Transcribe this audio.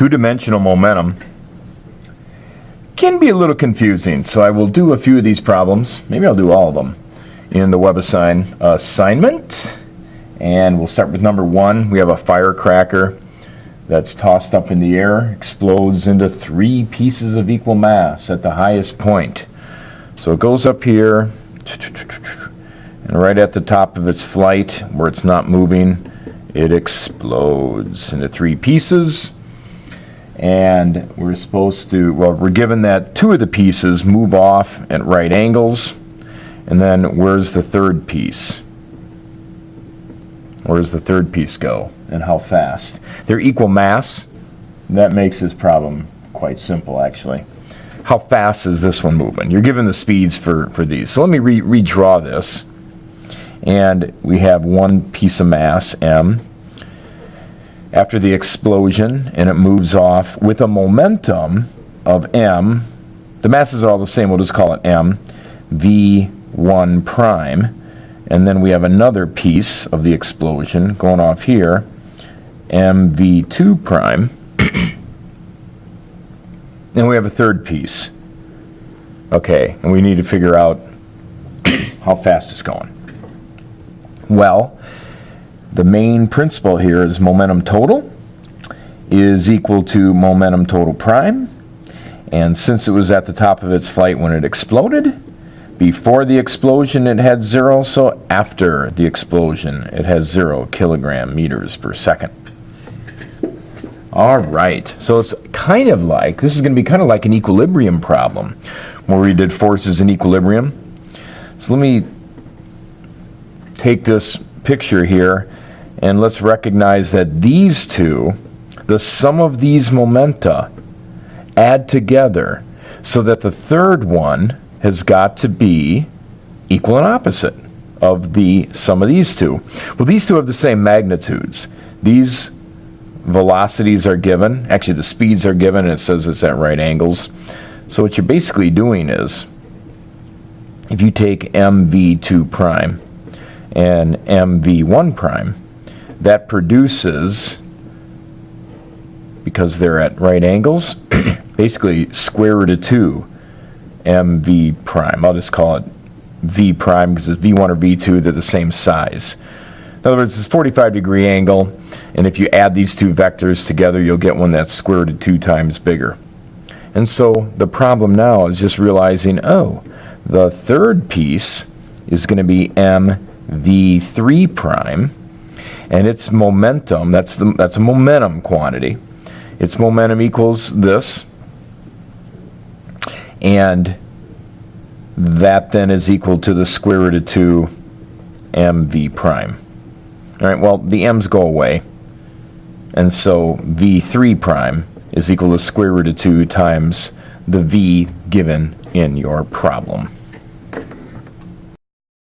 two-dimensional momentum can be a little confusing, so I will do a few of these problems. Maybe I'll do all of them in the WebAssign assignment. And we'll start with number 1. We have a firecracker that's tossed up in the air, explodes into 3 pieces of equal mass at the highest point. So it goes up here, and right at the top of its flight, where it's not moving, it explodes into 3 pieces. And we're supposed to, well, we're given that 2 of the pieces move off at right angles. And then where's the third piece? Where does the third piece go, and how fast? They're equal mass. That makes this problem quite simple, actually. How fast is this one moving? You're given the speeds for these. So let me redraw this. And we have one piece of mass, m, after the explosion, and it moves off with a momentum of m. The masses are all the same. We'll just call it m, v1 prime. And then we have another piece of the explosion going off here, mv2 prime. And we have a third piece. Okay, and we need to figure out how fast it's going. Well, the main principle here is momentum total is equal to momentum total prime. And since it was at the top of its flight when it exploded, before the explosion it had 0, so after the explosion it has 0 kilogram meters per second. Alright, so it's kind of like, this is going to be kind of like an equilibrium problem, where we did forces in equilibrium. So let me take this picture here, and let's recognize that these two, the sum of these momenta, add together, so that the third one has got to be equal and opposite of the sum of these two. Well, these two have the same magnitudes. These velocities are given, actually the speeds are given, and it says it's at right angles. So what you're basically doing is, if you take mv2 prime and mv1 prime, that produces, because they're at right angles, basically square root of 2 mv prime. I'll just call it v prime because it's v1 or v2, they're the same size. In other words, it's a 45-degree angle, and if you add these two vectors together, you'll get one that's square root of 2 times bigger. And so the problem now is just realizing, oh, the third piece is going to be mv3 prime, and its momentum, that's a momentum quantity. Its momentum equals this, and that then is equal to the square root of 2 mv prime. All right, well, the m's go away, and so v3 prime is equal to square root of 2 times the v given in your problem.